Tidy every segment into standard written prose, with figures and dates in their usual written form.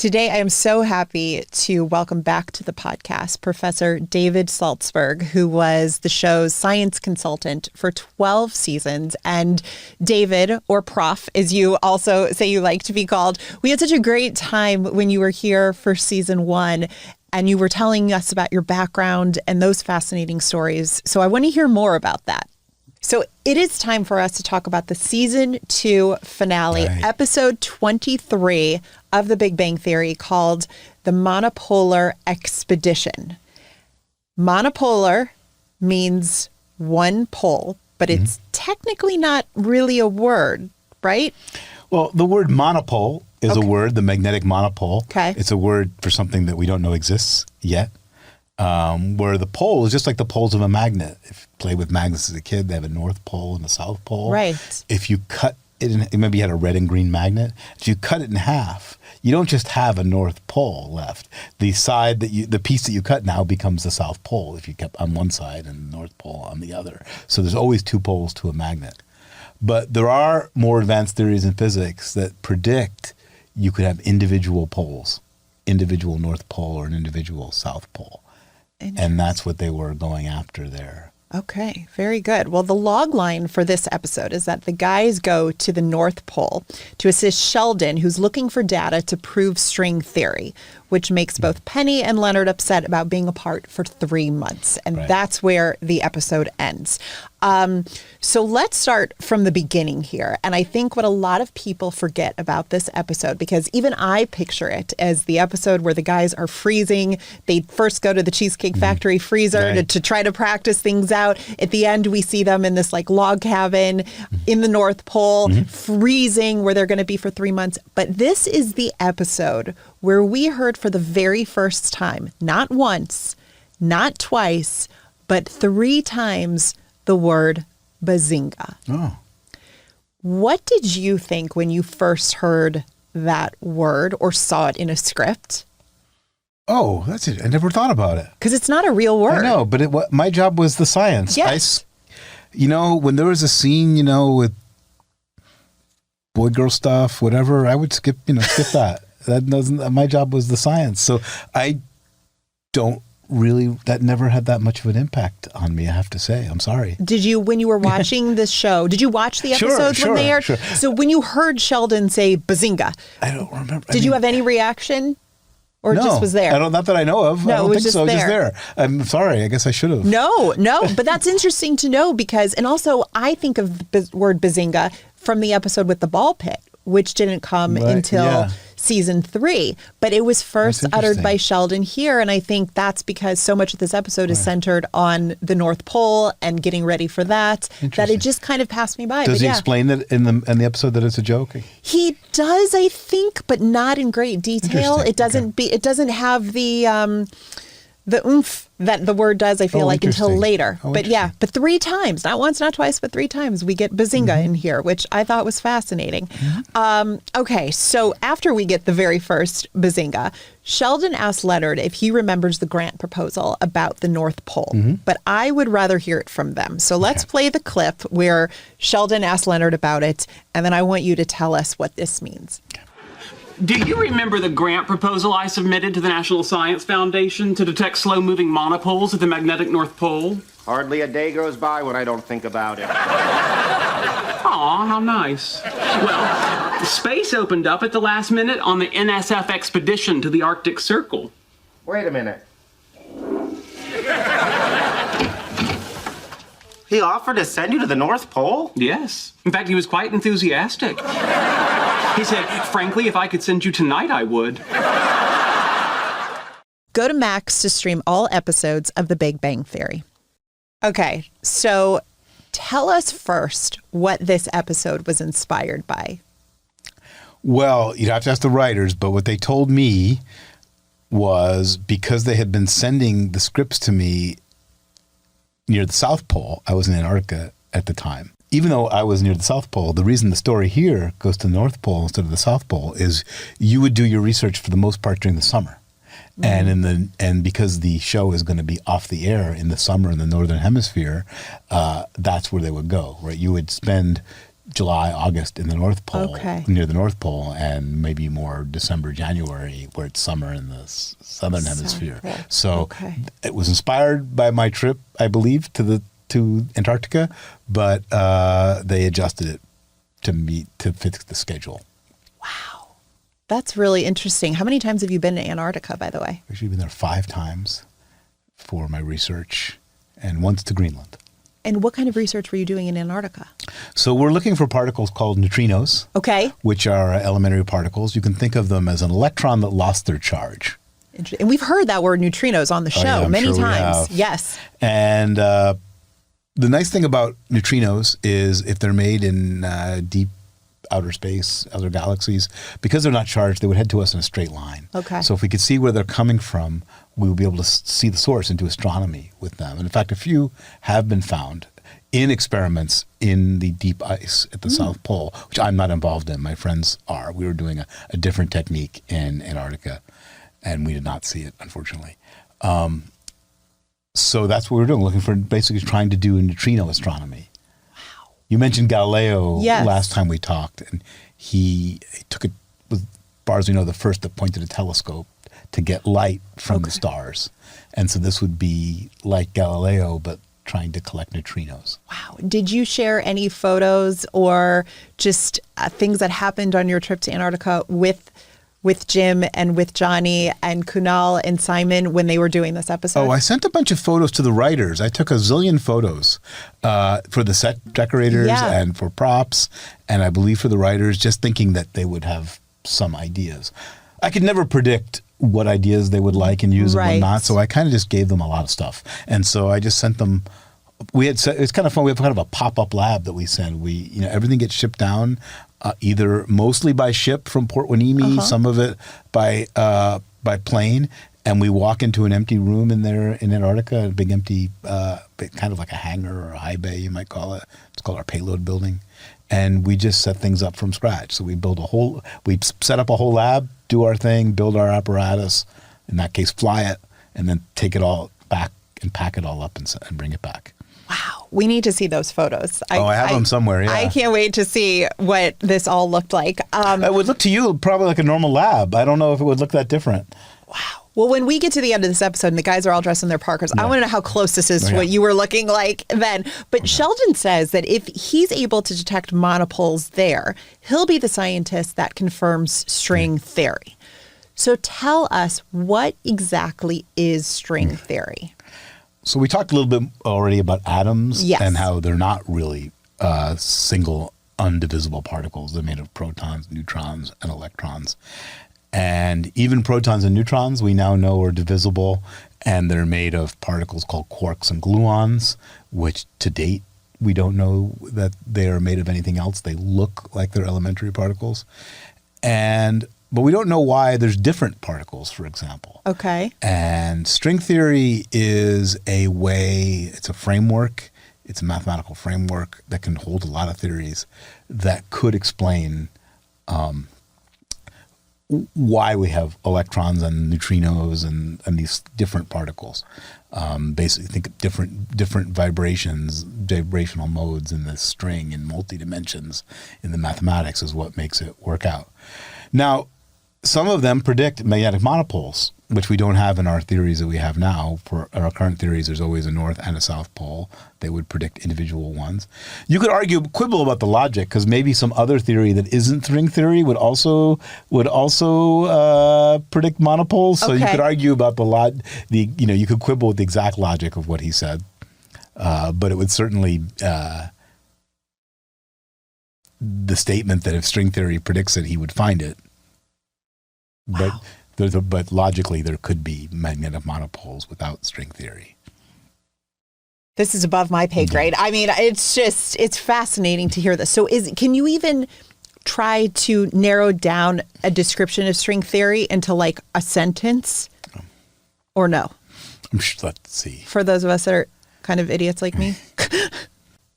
Today, I am so happy to welcome back to the podcast Professor David Saltzberg, who was the show's science consultant for 12 seasons. And David, or Prof, as you also say you like to be called, we had such a great time when you were here for season 1. And you were telling us about your background and those fascinating stories. So I want to hear more about that. So it is time for us to talk about the season 2 finale, episode 23 of The Big Bang Theory, called The Monopolar Expedition. Monopolar means one pole, but it's technically not really a word, right? Well, the word monopole is a word, the magnetic monopole. Okay. It's a word for something that we don't know exists yet. Where the pole is just like the poles of a magnet. If you play with magnets as a kid, they have a north pole and a south pole. Right. If you cut it in, maybe you had a red and green magnet. If you cut it in half, you don't just have a north pole left. The side the piece that you cut now becomes the south pole if you kept on one side and the north pole on the other. So there's always two poles to a magnet. But there are more advanced theories in physics that predict you could have individual poles, individual north pole or an individual south pole. And that's what they were going after there. Okay, very good. Well, the log line for this episode is that the guys go to the North Pole to assist Sheldon, who's looking for data to prove string theory, which makes both Penny and Leonard upset about being apart for 3 months. And that's where the episode ends. So let's start from the beginning here. And I think what a lot of people forget about this episode, because even I picture it as the episode where the guys are freezing. They first go to the Cheesecake Factory freezer to try to practice things out. At the end, we see them in this like log cabin in the North Pole, freezing, where they're going to be for 3 months. But this is the episode where we heard for the very first time, not once, not twice, but 3 times, the word Bazinga. Oh. What did you think when you first heard that word or saw it in a script? Oh, that's it. I never thought about it. Because it's not a real word. I know, but my job was the science. Yes. When there was a scene, with boy-girl stuff, whatever, I would skip that. My job was the science. So I don't really, that never had that much of an impact on me, I have to say. I'm sorry. Did you, when you were watching this show, did you watch the episodes when they aired? Sure. So when you heard Sheldon say Bazinga, I don't remember. Did you have any reaction? Or no, it just was there? Not that I know of. No, I don't it was think just so. there. Just there. I'm sorry. I guess I should have. No. But that's interesting to know because, and also I think of the word Bazinga from the episode with the ball pit, which didn't come until season 3, but it was first uttered by Sheldon here. And I think that's because so much of this episode is centered on the North Pole and getting ready for that it just kind of passed me by. Does he explain that in the episode that it's a joke? He does, I think, but not in great detail. It doesn't it doesn't have the oomph that the word does, I feel like, until later. But 3 times, not once, not twice, but 3 times we get Bazinga in here, which I thought was fascinating. Okay, so after we get the very first Bazinga, Sheldon asks Leonard if he remembers the grant proposal about the North Pole, but I would rather hear it from them. So let's play the clip where Sheldon asks Leonard about it, and then I want you to tell us what this means. Do you remember the grant proposal I submitted to the National Science Foundation to detect slow-moving monopoles at the magnetic North Pole? Hardly a day goes by when I don't think about it. Aw, how nice. Well, space opened up at the last minute on the NSF expedition to the Arctic Circle. Wait a minute. He offered to send you to the North Pole? Yes. In fact, he was quite enthusiastic. He said, frankly, if I could send you tonight, I would. Go to Max to stream all episodes of The Big Bang Theory. Okay, so tell us first what this episode was inspired by. Well, you'd have to ask the writers, but what they told me was because they had been sending the scripts to me near the South Pole. I was in Antarctica at the time. Even though I was near the South Pole, the reason the story here goes to the North Pole instead of the South Pole is you would do your research for the most part during the summer. And because the show is going to be off the air in the summer in the Northern Hemisphere, that's where they would go, right? You would spend July, August in the North Pole, Okay. near the North Pole, and maybe more December, January, where it's summer in the southern hemisphere. Pole. So Okay. it was inspired by my trip, I believe, to Antarctica, but they adjusted it to fit the schedule. Wow. That's really interesting. How many times have you been to Antarctica, by the way? I've actually been there 5 times for my research, and once to Greenland. And what kind of research were you doing in Antarctica? So we're looking for particles called neutrinos, Okay. which are elementary particles. You can think of them as an electron that lost their charge. And we've heard that word neutrinos on the show yeah, I'm many sure we times. have. Yes. And the nice thing about neutrinos is if they're made in deep outer space, other galaxies, because they're not charged, they would head to us in a straight line. Okay. So if we could see where they're coming from, we would be able to see the source and do astronomy with them. And in fact, a few have been found in experiments in the deep ice at the South Pole, which I'm not involved in. My friends are. We were doing a different technique in Antarctica, and we did not see it, unfortunately. So that's what we're doing, looking for, basically trying to do neutrino astronomy. Wow. You mentioned Galileo last time we talked, and he took it, as far as we know, the first that pointed a telescope to get light from the stars. And so this would be like Galileo, but trying to collect neutrinos. Wow. Did you share any photos or just things that happened on your trip to Antarctica with Jim and with Johnny and Kunal and Simon when they were doing this episode? Oh, I sent a bunch of photos to the writers. I took a zillion photos for the set decorators and for props, and I believe for the writers, just thinking that they would have some ideas. I could never predict what ideas they would like and use and what not, so I kind of just gave them a lot of stuff. And so I just sent them. It's kind of fun. We have kind of a pop-up lab that we send. Everything gets shipped down, either mostly by ship from Port Hueneme, some of it by plane, and we walk into an empty room in there in Antarctica, a big empty, kind of like a hangar or a high bay, you might call it. It's called our payload building, and we just set things up from scratch. So we set up a whole lab, do our thing, build our apparatus, in that case fly it, and then take it all back and pack it all up and bring it back. Wow. We need to see those photos. I have them somewhere, yeah. I can't wait to see what this all looked like. It would look to you probably like a normal lab. I don't know if it would look that different. Wow. Well, when we get to the end of this episode and the guys are all dressed in their parkers, I want to know how close this is to what you were looking like then. But Sheldon says that if he's able to detect monopoles there, he'll be the scientist that confirms string theory. So tell us, what exactly is string theory? So we talked a little bit already about atoms and how they're not really single, undivisible particles. They're made of protons, neutrons, and electrons. And even protons and neutrons we now know are divisible, and they're made of particles called quarks and gluons, which to date we don't know that they are made of anything else. They look like they're elementary particles. But we don't know why there's different particles, for example. Okay. And string theory is it's a framework, it's a mathematical framework that can hold a lot of theories that could explain why we have electrons and neutrinos and these different particles. Basically, think of different vibrational modes in this string in multi-dimensions in the mathematics is what makes it work out. Now, some of them predict magnetic monopoles, which we don't have in our theories that we have now. For our current theories, there's always a north and a south pole. They would predict individual ones. You could quibble about the logic, because maybe some other theory that isn't string theory would also predict monopoles. So you could argue about you could quibble with the exact logic of what he said, but it would certainly the statement that if string theory predicts it, he would find it. Wow. But logically, there could be magnetic monopoles without string theory. This is above my pay grade. I mean, it's fascinating to hear this. So can you even try to narrow down a description of string into into like a sentence or no? I'm sure, let's see. For those of us that are kind of idiots like me.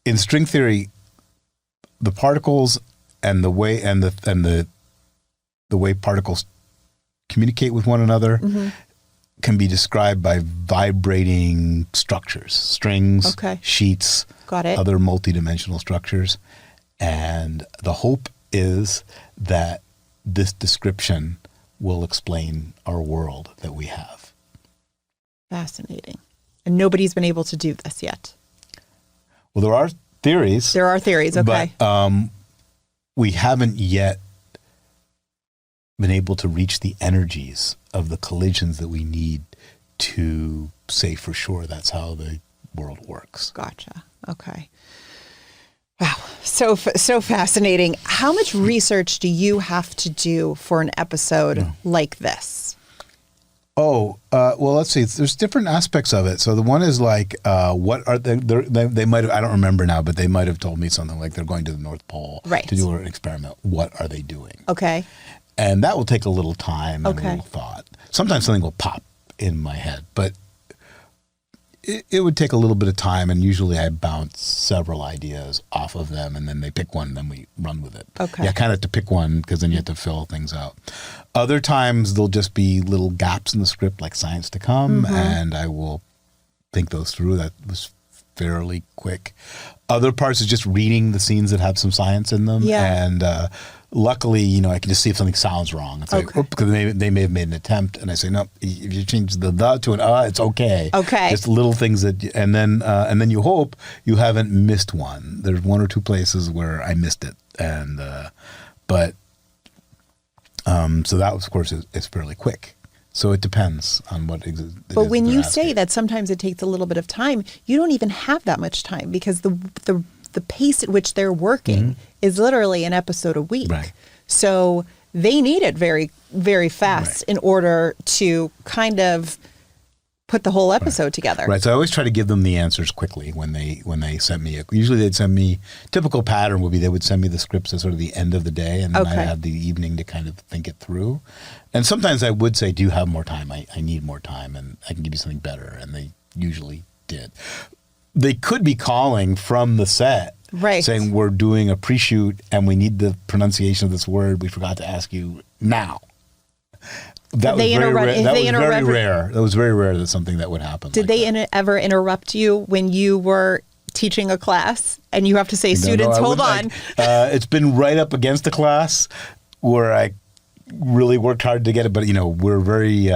In string theory, the particles and the way the way particles communicate with one another can be described by vibrating structures, strings, sheets, Got it. Other multidimensional structures. And the hope is that this description will explain our world that we have. Fascinating. And nobody's been able to do this yet. Well, there are theories. There are theories, okay. But we haven't yet been able to reach the energies of the collisions that we need to say for sure that's how the world works. Gotcha. Okay. Wow. So fascinating. How much research do you have to do for an episode like this? Well, let's see. There's different aspects of it. So the one is like, what are they might have, I don't remember now, but they might have told me something like they're going to the North Pole to do an experiment. What are they doing? Okay. And that will take a little time and a little thought. Sometimes something will pop in my head, but it would take a little bit of time, and usually I bounce several ideas off of them, and then they pick one, and then we run with it. Okay. Yeah, kind of have to pick one, because then you have to fill things out. Other times, there'll just be little gaps in the script, like Science to Come, and I will think those through. That was fairly quick. Other parts is just reading the scenes that have some science in them, and luckily, I can just see if something sounds wrong. It's like, because they may have made an attempt, and I say, no, if you change the to an it's okay. Okay. Just little things and then you hope you haven't missed one. There's one or two places where I missed it, and so that, of course, is fairly quick. So it depends on what exists. But when you say that sometimes it takes a little bit of time, you don't even have that much time, because the pace at which they're working is literally an episode a week. Right. So they need it very, very fast in order to kind of put the whole episode together. Right. So I always try to give them the answers quickly when they send me. Usually they'd send me, typical pattern would be they would send me the scripts at sort of the end of the day, and then I'd have the evening to kind of think it through. And sometimes I would say, do you have more time? I need more time, and I can give you something better. And they usually did. They could be calling from the set, saying we're doing a pre-shoot and we need the pronunciation of this word. We forgot to ask you now. That was very rare. That was very rare that something that would happen. Did they ever interrupt you when you were teaching a class and you have to say, students, hold on? It's been right up against the class where I really worked hard to get it, but we're very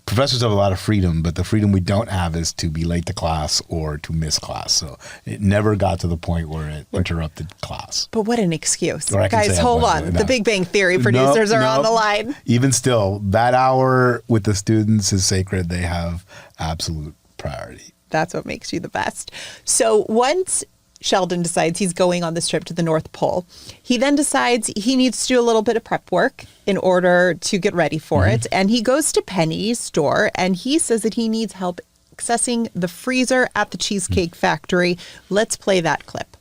professors have a lot of freedom, but the freedom we don't have is to be late to class or to miss class. So it never got to the point where it interrupted class. But what an excuse. Guys, hold on. The Big Bang Theory producers are on the line. Even still, that hour with the students is sacred. They have absolute priority. That's what makes you the best. So once Sheldon decides he's going on this trip to the North Pole, he then decides he needs to do a little bit of prep work in order to get ready for it. And he goes to Penny's store, and he says that he needs help accessing the freezer at the Cheesecake Factory. Let's play that clip.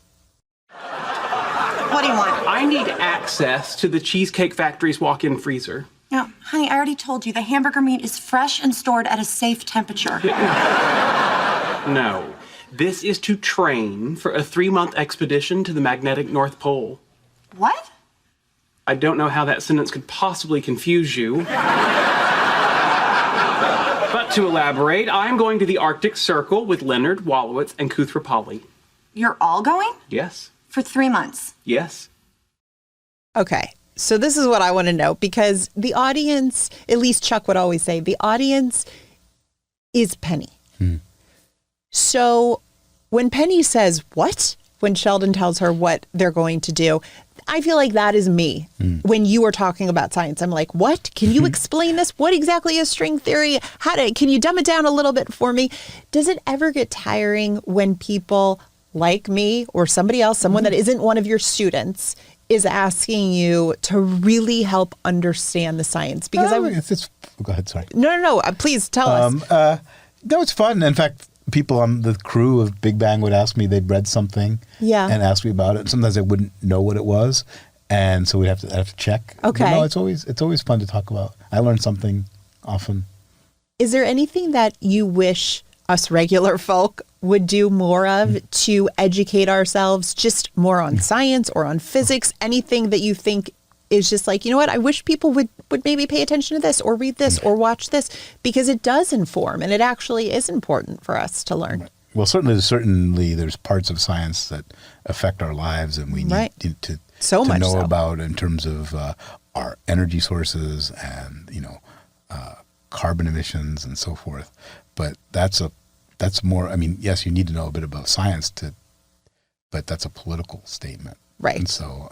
What do you want? I need access to the Cheesecake Factory's walk-in freezer. No, honey, I already told you the hamburger meat is fresh and stored at a safe temperature. No. This is to train for a 3-month expedition to the magnetic North Pole. What? I don't know how that sentence could possibly confuse you. But to elaborate, I'm going to the Arctic Circle with Leonard, Wallowitz, and Kuthrapali. You're all going? Yes. For 3 months? Yes. Okay. So this is what I want to know, because the audience, at least Chuck would always say, the audience is Penny. So when Penny says, what? When Sheldon tells her what they're going to do, I feel like that is me. When you are talking about science, I'm like, what? Can you explain this? What exactly is string theory? Can you dumb it down a little bit for me? Does it ever get tiring when people like me or somebody else, someone that isn't one of your students, is asking you to really help understand the science? Because go ahead, sorry. No. Please tell us. No, it's fun. In fact, people on the crew of Big Bang would ask me, they'd read something and ask me about it. Sometimes I wouldn't know what it was, and so we'd have to check. Okay. But no, it's always fun to talk about. I learn something often. Is there anything that you wish us regular folk would do more of to educate ourselves, just more on science or on physics? Anything that you think is just like, what, I wish people would maybe pay attention to this or read this or watch this, because it does inform, and it actually is important for us to learn. Well, certainly there's parts of science that affect our lives, and we need to know about in terms of our energy sources and carbon emissions and so forth. But that's more. I mean, yes, you need to know a bit about science but that's a political statement, right? And so,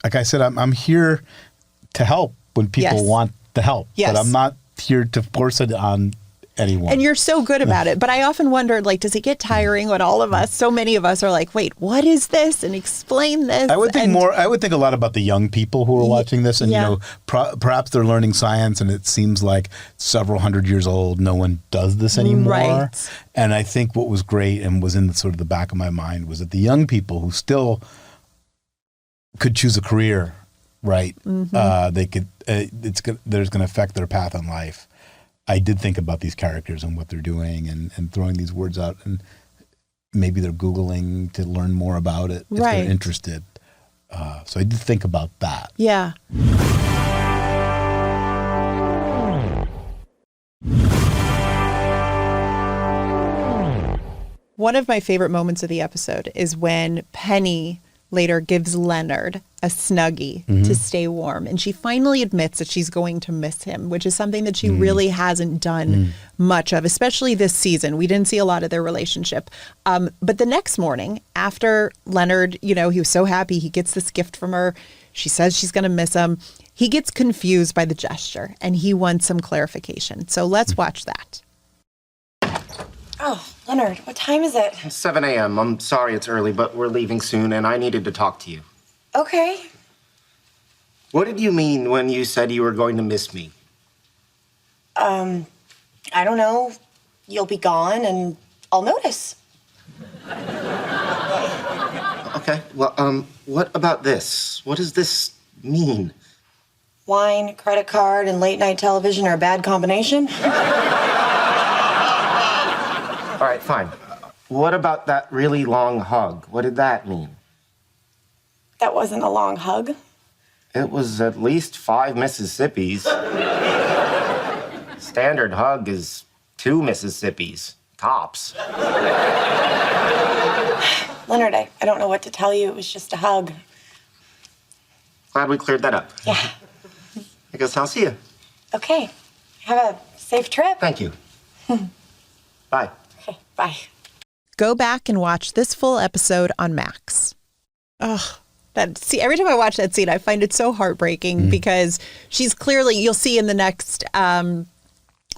like I said, I'm here to help when people want the help, but I'm not here to force it on anyone. And you're so good about it. But I often wondered, like, does it get tiring when all of us, so many of us are like, wait, what is this? And explain this. I would think a lot about the young people who are watching this, and perhaps they're learning science, and it seems like several hundred years old. No one does this anymore. Right. And I think what was great and was in the back of my mind was that the young people who still could choose a career, right? Mm-hmm. They could. There's going to affect their path in life. I did think about these characters and what they're doing and throwing these words out, and maybe they're Googling to learn more about it if they're interested. So I did think about that. Yeah. One of my favorite moments of the episode is when Penny later gives Leonard a Snuggie to stay warm. And she finally admits that she's going to miss him, which is something that she really hasn't done much of, especially this season. We didn't see a lot of their relationship. But the next morning, after Leonard, he was so happy, he gets this gift from her. She says she's going to miss him. He gets confused by the gesture, and he wants some clarification. So let's watch that. Oh, Leonard, what time is it? 7 a.m. I'm sorry it's early, but we're leaving soon, and I needed to talk to you. Okay. What did you mean when you said you were going to miss me? I don't know. You'll be gone, and I'll notice. Okay, well, what about this? What does this mean? Wine, credit card, and late-night television are a bad combination? All right, fine. What about that really long hug? What did that mean? That wasn't a long hug. It was at least 5 Mississippis. Standard hug is 2 Mississippis. Tops. Leonard, I don't know what to tell you. It was just a hug. Glad we cleared that up. Yeah. I guess I'll see you. Okay. Have a safe trip. Thank you. Bye. Okay, bye. Go back and watch this full episode on Max. Oh, every time I watch that scene, I find it so heartbreaking because she's clearly, you'll see in the next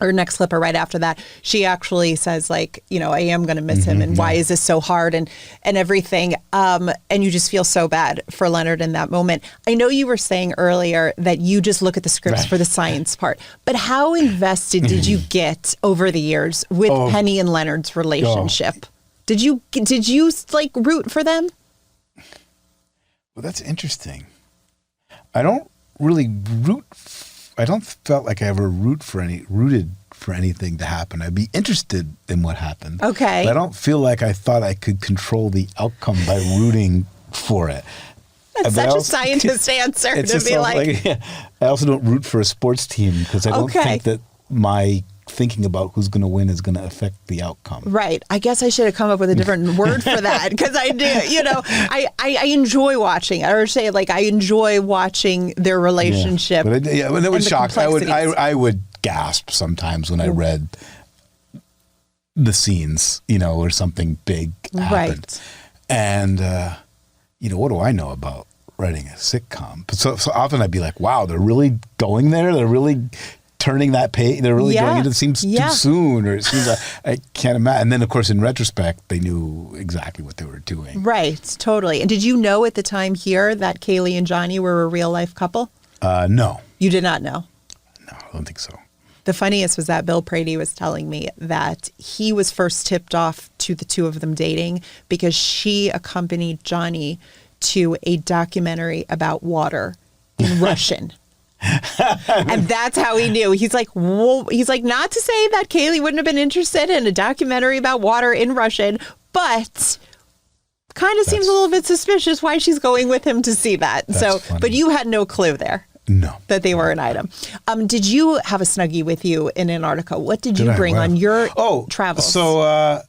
next clip or right after that, she actually says like, I am going to miss him, and why is this so hard and everything. And you just feel so bad for Leonard in that moment. I know you were saying earlier that you just look at the scripts for the science part, but how invested did you get over the years with Penny and Leonard's relationship? Did you like root for them? Well, that's interesting. I don't really root. I don't felt like I ever rooted for anything to happen. I'd be interested in what happened. Okay. But I don't feel like I thought I could control the outcome by rooting for it. That's such a scientist answer to be like. I also don't root for a sports team because I don't think that my thinking about who's going to win is going to affect the outcome. Right. I guess I should have come up with a different word for that because I do, I enjoy watching, or say like I enjoy watching their relationship. Yeah. When it was shocked, I would gasp sometimes when I read the scenes, or something big happened. Right. And, what do I know about writing a sitcom? But so often I'd be like, wow, they're really going there. They're really turning that page. They're really going. It seems too soon, or it seems I can't imagine. And then, of course, in retrospect, they knew exactly what they were doing. Right, totally. And did you know at the time here that Kaylee and Johnny were a real life couple? No. You did not know? No, I don't think so. The funniest was that Bill Prady was telling me that he was first tipped off to the two of them dating because she accompanied Johnny to a documentary about water in Russian. And that's how he knew. He's like, whoa. He's like, not to say that Kaylee wouldn't have been interested in a documentary about water in Russian, but kind of seems a little bit suspicious why she's going with him to see that. So, funny. But you had no clue there. No. That they were an item. Did you have a Snuggie with you in Antarctica? What did you bring on your travels? So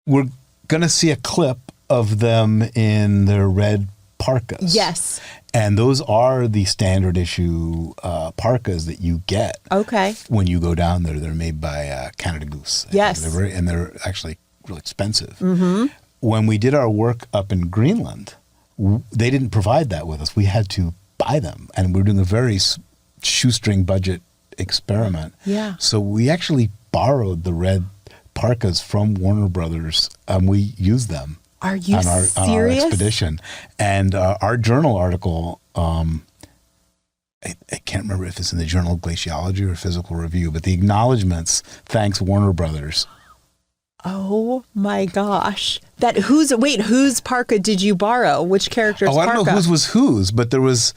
we're going to see a clip of them in their red parkas. Yes. And those are the standard issue parkas that you get. Okay. When you go down there. They're made by Canada Goose. Yes. And they're actually really expensive. Mm-hmm. When we did our work up in Greenland, they didn't provide that with us. We had to buy them. And we were doing a very shoestring budget experiment. Yeah. So we actually borrowed the red parkas from Warner Brothers. We used them. Are you serious? On our expedition. And our journal article, I can't remember if it's in the Journal of Glaciology or Physical Review, but the acknowledgments, thanks Warner Brothers. Oh my gosh. Whose parka did you borrow? Which character's parka? I don't know whose was whose, but there was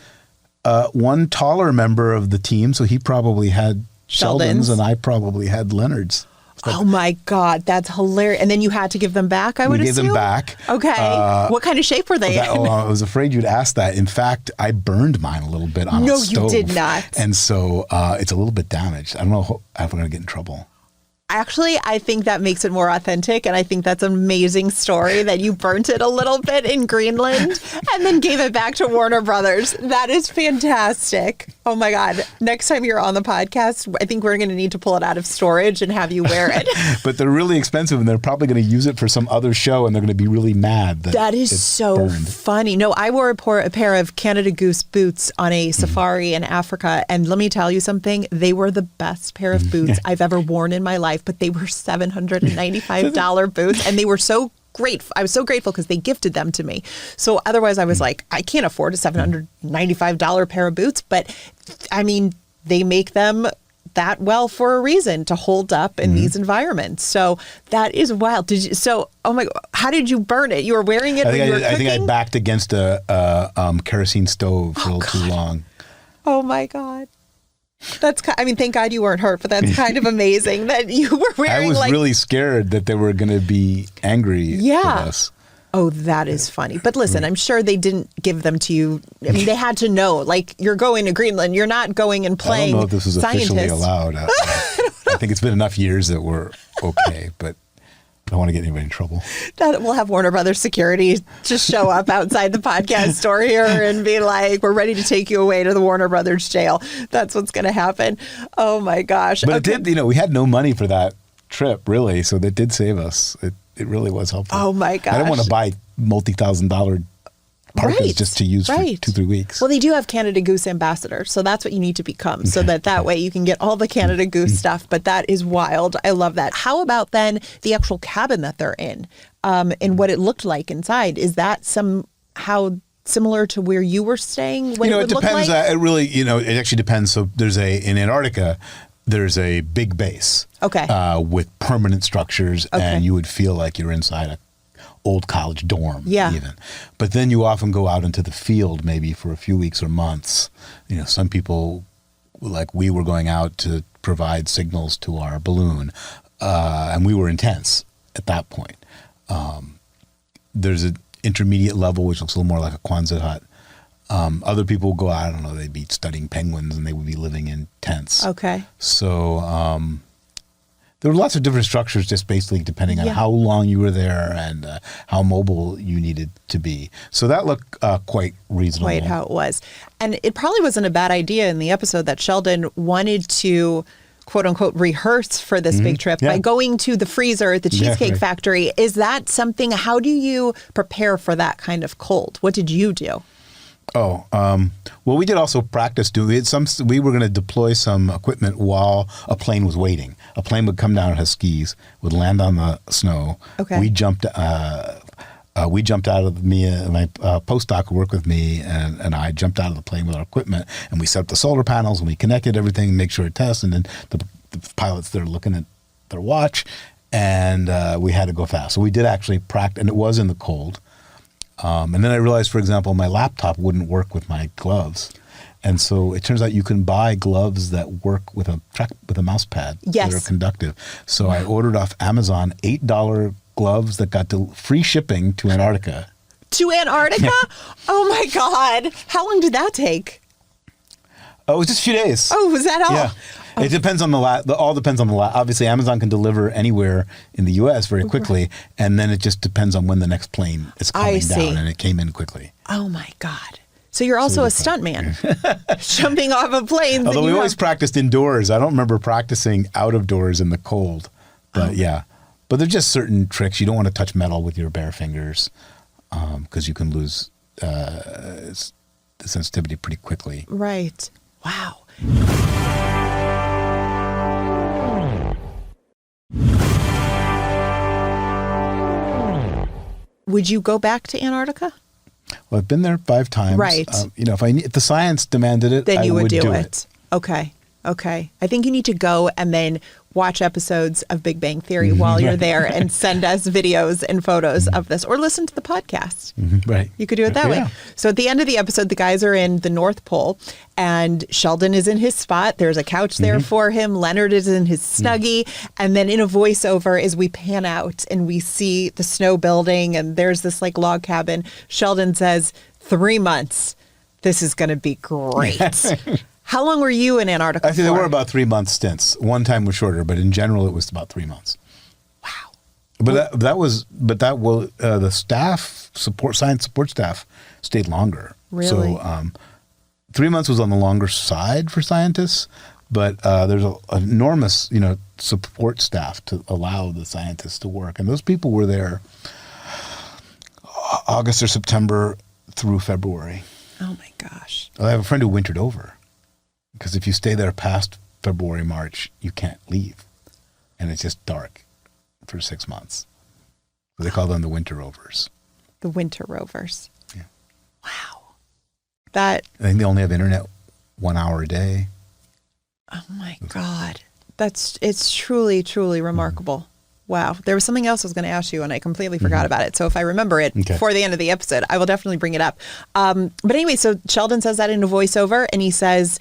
one taller member of the team, so he probably had Sheldon's and I probably had Leonard's. Oh my God, that's hilarious. And then you had to give them back, I would assume? We gave them back. Okay. What kind of shape were they in? I was afraid you'd ask that. In fact, I burned mine a little bit on a stove. No, you did not. And so it's a little bit damaged. I don't know if we're going to get in trouble. Actually, I think that makes it more authentic, and I think that's an amazing story that you burnt it a little bit in Greenland and then gave it back to Warner Brothers. That is fantastic. Oh my God. Next time you're on the podcast, I think we're going to need to pull it out of storage and have you wear it. But they're really expensive, and they're probably going to use it for some other show, and they're going to be really mad. That is so burned. funny. No, I wore a pair of Canada Goose boots on a safari in Africa, and let me tell you something. They were the best pair of boots I've ever worn in my life. But they were $795 boots, and they were so great. I was so grateful because they gifted them to me. So otherwise I was like, I can't afford a $795 pair of boots, but I mean, they make them that well for a reason, to hold up in these environments. So that is wild. Oh my God, how did you burn it? You were wearing it when you were cooking? I think I backed against a kerosene stove for a little too long. Oh my God. Thank God you weren't hurt, but that's kind of amazing that you were wearing. I was really scared that they were going to be angry with us. Oh, that is funny. But listen, I'm sure they didn't give them to you. I mean, they had to know, like, you're going to Greenland. You're not going and playing. I don't know if this is officially allowed. I think it's been enough years that we're okay, but I don't want to get anybody in trouble. We'll have Warner Brothers security just show up outside the podcast store here and be like, we're ready to take you away to the Warner Brothers jail. That's what's going to happen. Oh my gosh. But it did, we had no money for that trip, really. So that did save us. It really was helpful. Oh my gosh. I don't want to buy multi-$1,000 parkas just to use for 2-3 weeks. Well, they do have Canada Goose ambassadors, so that's what you need to become, so that way you can get all the Canada Goose stuff. But that is wild. I love that. How about then the actual cabin that they're in, and what it looked like inside? Is that somehow similar to where you were staying? When it depends. Like? It really, it actually depends. So in Antarctica, there's a big base, with permanent structures, and you would feel like you're inside a old college dorm, even. But then you often go out into the field, maybe for a few weeks or months. Some people, like we were going out to provide signals to our balloon, and we were intense at that point. There's an intermediate level, which looks a little more like a Quonset hut. Other people go out, I don't know, they'd be studying penguins, and they would be living in tents. Okay. So there were lots of different structures, just basically depending on how long you were there and how mobile you needed to be. So that looked quite reasonable. Quite how it was. And it probably wasn't a bad idea in the episode that Sheldon wanted to, quote unquote, rehearse for this big trip by going to the freezer at the Cheesecake Factory. Is that something, how do you prepare for that kind of cold? What did you do? Well, we did also practice doing it. We were going to deploy some equipment while a plane was waiting. A plane would come down, it has skis, would land on the snow. Okay. We jumped out of my postdoc who worked with me, and I jumped out of the plane with our equipment, and we set up the solar panels, and we connected everything, make sure it tests, and then the pilots, they're looking at their watch, and we had to go fast. So we did actually practice, and it was in the cold. And then I realized, for example, my laptop wouldn't work with my gloves. And so it turns out you can buy gloves that work with a mouse pad that are conductive. So I ordered off Amazon $8 gloves that got free shipping to Antarctica. To Antarctica? Oh my God. How long did that take? Oh, it was just a few days. Oh, was that all? Yeah. Oh. It depends on all depends on the obviously, Amazon can deliver anywhere in the U.S. very quickly, and then it just depends on when the next plane is coming down, and it came in quickly. Oh my God. So you're also a stuntman, jumping off of planes. Although we always practiced indoors. I don't remember practicing out of doors in the cold, but yeah. But there's just certain tricks. You don't want to touch metal with your bare fingers because you can lose the sensitivity pretty quickly. Right. Wow. Would you go back to Antarctica? Well, I've been there 5 times. Right. If the science demanded it, then you I would do it. Okay. I think you need to go and then watch episodes of Big Bang Theory while you're there and send us videos and photos of this, or listen to the podcast. Right. You could do it that way. So at the end of the episode, the guys are in the North Pole and Sheldon is in his spot. There's a couch there for him. Leonard is in his snuggie. And then in a voiceover, as we pan out and we see the snow building and there's this like log cabin, Sheldon says, 3 months. This is going to be great. How long were you in Antarctica I think there were about 3 month stints. One time was shorter, but in general, it was about 3 months. Wow. But the staff science support staff stayed longer. Really? So 3 months was on the longer side for scientists, but there's an enormous, support staff to allow the scientists to work. And those people were there August or September through February. Oh my gosh. I have a friend who wintered over. Because if you stay there past February, March, you can't leave. And it's just dark for 6 months. So they call them the winter rovers. The winter rovers. Yeah. Wow. I think they only have internet 1 hour a day. Oh my God. It's truly, truly remarkable. Wow. There was something else I was going to ask you and I completely forgot about it. So if I remember it before the end of the episode, I will definitely bring it up. But anyway, so Sheldon says that in a voiceover and he says,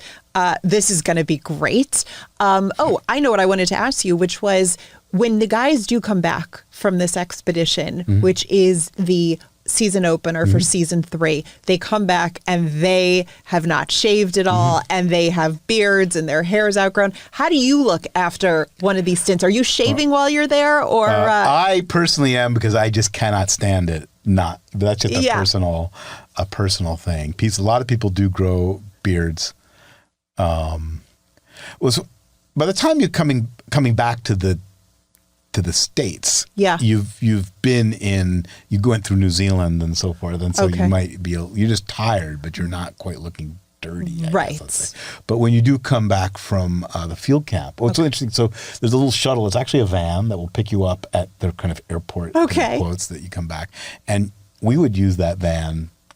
this is going to be great. I know what I wanted to ask you, which was when the guys do come back from this expedition, which is the season opener for season 3, they come back and they have not shaved at all and they have beards and their hair is outgrown. How do you look after one of these stints? Are you shaving while you're there or? I personally am because I just cannot stand it. That's just a personal thing. A lot of people do grow beards. By the time you're coming back to the States, you've been you went through New Zealand and so forth, and so you might be you're just tired, but you're not quite looking dirty, I guess, let's say. But when you do come back from the field camp, it's so interesting. So there's a little shuttle. It's actually a van that will pick you up at the kind of airport quotes that you come back, and we would use that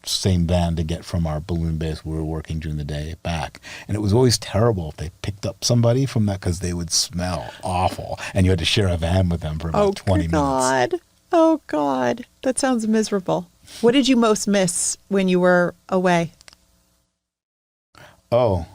same van to get from our balloon base where we were working during the day back. And it was always terrible if they picked up somebody from that because they would smell awful. And you had to share a van with them for about 20 minutes. Oh, God. That sounds miserable. What did you most miss when you were away? Oh.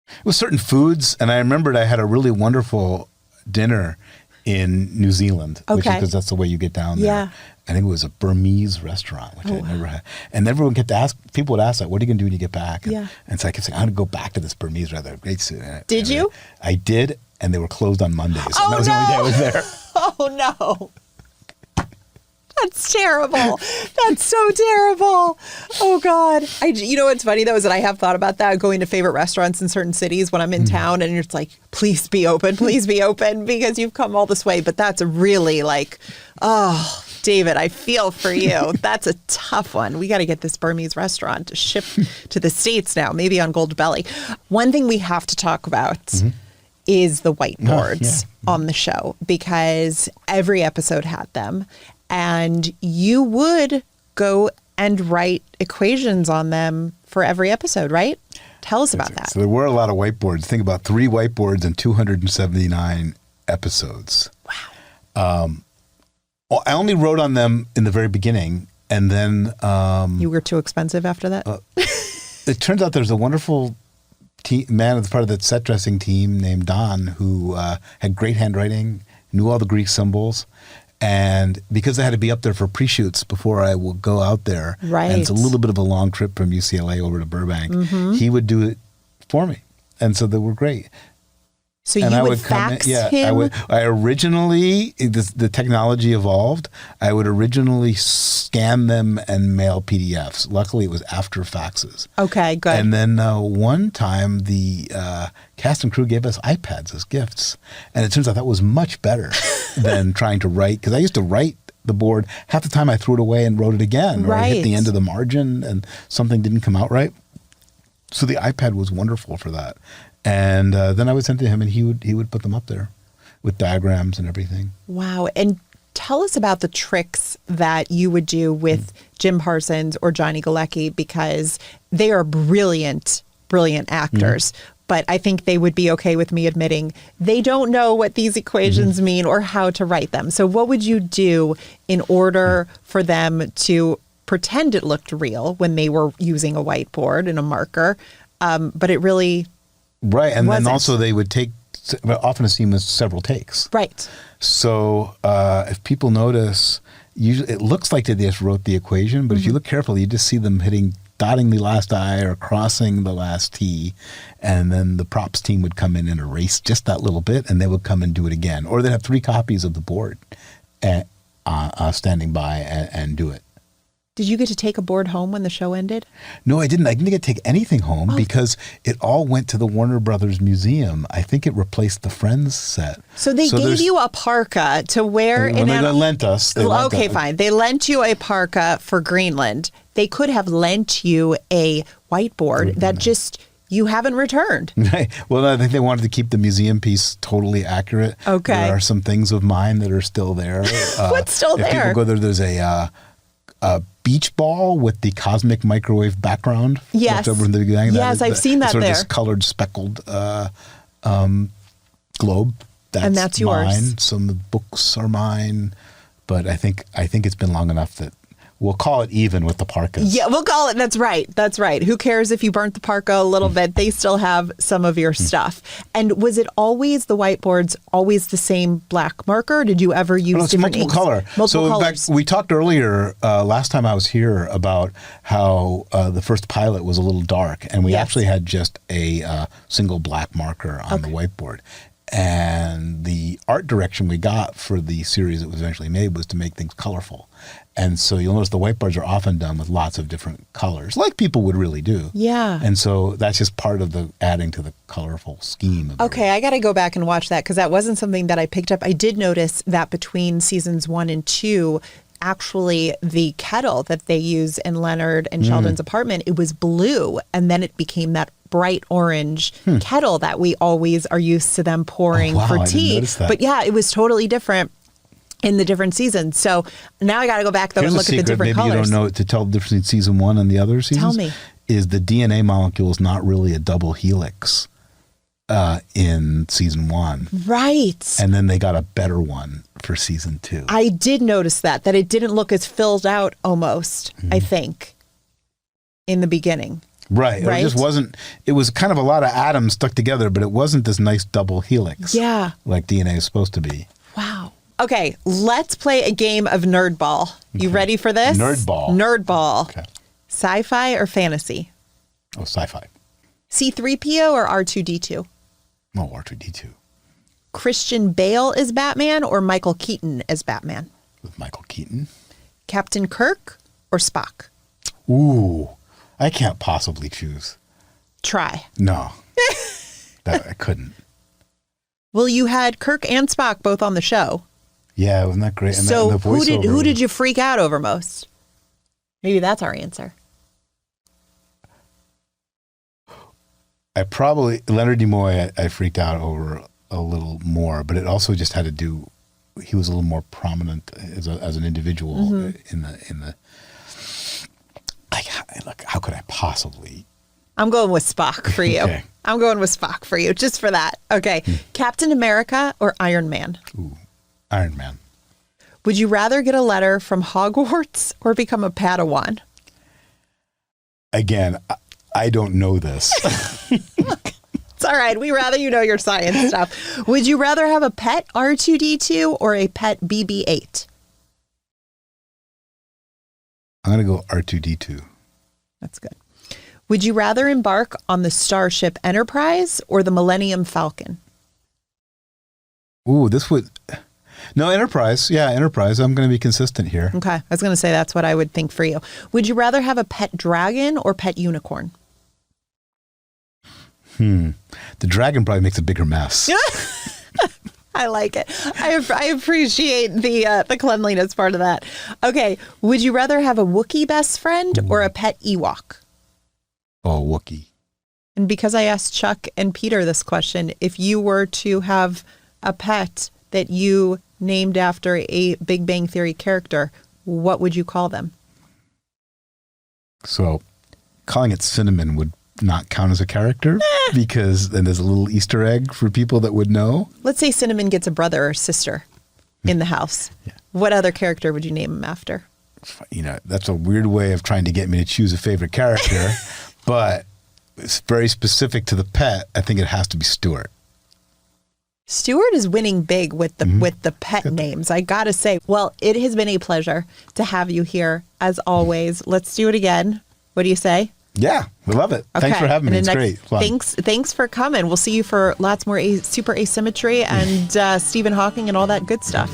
It was certain foods. And I remembered I had a really wonderful dinner in New Zealand, because that's the way you get down there. Yeah. I think it was a Burmese restaurant, which I'd never had. And everyone people would ask that, what are you going to do when you get back? And so I kept saying, I'm going to go back to this Burmese restaurant. Great food. Did you? I did, and they were closed on Mondays. And that was the only day I was there. Oh, no. That's terrible. That's so terrible. Oh, God. You know what's funny, though, is that I have thought about that, going to favorite restaurants in certain cities when I'm in town, and it's like, please be open, because you've come all this way. But that's really like, oh, David, I feel for you. That's a tough one. We got to get this Burmese restaurant to ship to the States now, maybe on Gold Belly. One thing we have to talk about is the whiteboards on the show, because every episode had them. And you would go and write equations on them for every episode, right? Tell us about that. So there were a lot of whiteboards. Think about 3 whiteboards and 279 episodes. Wow. I only wrote on them in the very beginning, and then... you were too expensive after that? It turns out there's a wonderful man that's part of the set dressing team named Don, who had great handwriting, knew all the Greek symbols, And because I had to be up there for pre-shoots before I would go out there, right. and it's a little bit of a long trip from UCLA over to Burbank, he would do it for me. And so they were great. So and you I would fax him? I originally, the technology evolved. I would originally scan them and mail PDFs. Luckily, it was after faxes. Okay, good. And then one time, the cast and crew gave us iPads as gifts. And it turns out that was much better than trying to write. Because I used to write the board. Half the time, I threw it away and wrote it again. Or I hit the end of the margin and something didn't come out right. So the iPad was wonderful for that. And then I would send to him, and he would put them up there with diagrams and everything. Wow. And tell us about the tricks that you would do with Jim Parsons or Johnny Galecki, because they are brilliant actors. But I think they would be okay with me admitting they don't know what these equations mean or how to write them. So what would you do in order for them to pretend it looked real when they were using a whiteboard and a marker, but it really... Right, and then also they would take, often a scene with several takes. Right. So if people notice, usually it looks like they just wrote the equation, but if you look carefully, you just see them dotting the last I or crossing the last T, and then the props team would come in and erase just that little bit, and they would come and do it again. Or they'd have 3 copies of the board standing by and do it. Did you get to take a board home when the show ended? No, I didn't. I didn't get to take anything home because it all went to the Warner Brothers Museum. I think it replaced the Friends set. So they gave you a parka to wear in They lent us. Fine. They lent you a parka for Greenland. They could have lent you a whiteboard that just you haven't returned. Right. Well, I think they wanted to keep the museum piece totally accurate. Okay. There are some things of mine that are still there. What's still there? If people go there, there's a beach ball with the cosmic microwave background. Yes. Left over in the beginning. Yes, I've seen that sort there. Of this colored speckled globe. And that's yours. Mine. Some of the books are mine, but I think it's been long enough that we'll call it even with the parkas. Yeah, we'll call it. That's right. That's right. Who cares if you burnt the parka a little bit? They still have some of your stuff. And was it always the whiteboards, always the same black marker? Or did you ever use different multiple inks? color? Multiple colors. In fact, we talked earlier last time I was here about how the first pilot was a little dark, and we actually had just a single black marker on the whiteboard. And the art direction we got for the series that was eventually made was to make things colorful. And so you'll notice the whiteboards are often done with lots of different colors, like people would really do. Yeah. And so that's just part of the adding to the colorful scheme. Okay, I got to go back and watch that because that wasn't something that I picked up. I did notice that between seasons 1 and 2, actually the kettle that they use in Leonard and Sheldon's apartment, it was blue, and then it became that bright orange kettle that we always are used to them pouring for tea. I didn't notice that. But yeah, it was totally different in the different seasons. So now I got to go back though and look at the different colors. Maybe you don't know to tell the difference between season 1 and the other seasons. Tell me. Is the DNA molecule is not really a double helix in season 1. Right. And then they got a better one for season 2. I did notice that it didn't look as filled out almost, I think, in the beginning. Right. It just wasn't, it was kind of a lot of atoms stuck together, but it wasn't this nice double helix. Yeah. Like DNA is supposed to be. Wow. Okay, let's play a game of Nerdball. You ready for this? Nerdball. Nerdball. Okay. Sci-fi or fantasy? Oh, sci-fi. C-3PO or R2-D2? Oh, R2-D2. Christian Bale as Batman or Michael Keaton as Batman? With Michael Keaton. Captain Kirk or Spock? Ooh, I can't possibly choose. Try. No, I couldn't. Well, you had Kirk and Spock both on the show. Yeah, wasn't that great? And so the who did you freak out over most? Maybe that's our answer. Leonard Nimoy, I freaked out over a little more, but it also just had to do, he was a little more prominent as an individual in the like, how could I possibly? I'm going with Spock for you. Okay. I'm going with Spock for you, just for that. Okay. Captain America or Iron Man? Ooh, Iron Man. Would you rather get a letter from Hogwarts or become a Padawan? Again, I don't know this. It's all right. We rather you know your science stuff. Would you rather have a pet R2-D2 or a pet BB-8? I'm going to go R2-D2. That's good. Would you rather embark on the Starship Enterprise or the Millennium Falcon? Ooh, this would... No, Enterprise. Yeah, Enterprise. I'm going to be consistent here. Okay. I was going to say that's what I would think for you. Would you rather have a pet dragon or pet unicorn? The dragon probably makes a bigger mess. I like it. I appreciate the cleanliness part of that. Okay. Would you rather have a Wookiee best friend or a pet Ewok? Oh, Wookiee. And because I asked Chuck and Peter this question, if you were to have a pet that you named after a Big Bang Theory character, what would you call them? So calling it Cinnamon would not count as a character because then there's a little Easter egg for people that would know. Let's say Cinnamon gets a brother or sister in the house. Yeah. What other character would you name him after? You know, that's a weird way of trying to get me to choose a favorite character, but it's very specific to the pet. I think it has to be Stuart. Stuart is winning big with the pet names. I gotta say, well, it has been a pleasure to have you here as always. Let's do it again. What do you say? Yeah, we love it. Okay. Thanks for having me. It's great. Fun. Thanks for coming. We'll see you for lots more super asymmetry and Stephen Hawking and all that good stuff.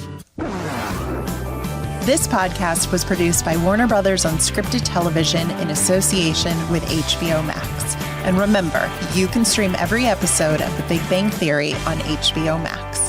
This podcast was produced by Warner Brothers Unscripted Television in association with HBO Max. And remember, you can stream every episode of The Big Bang Theory on HBO Max.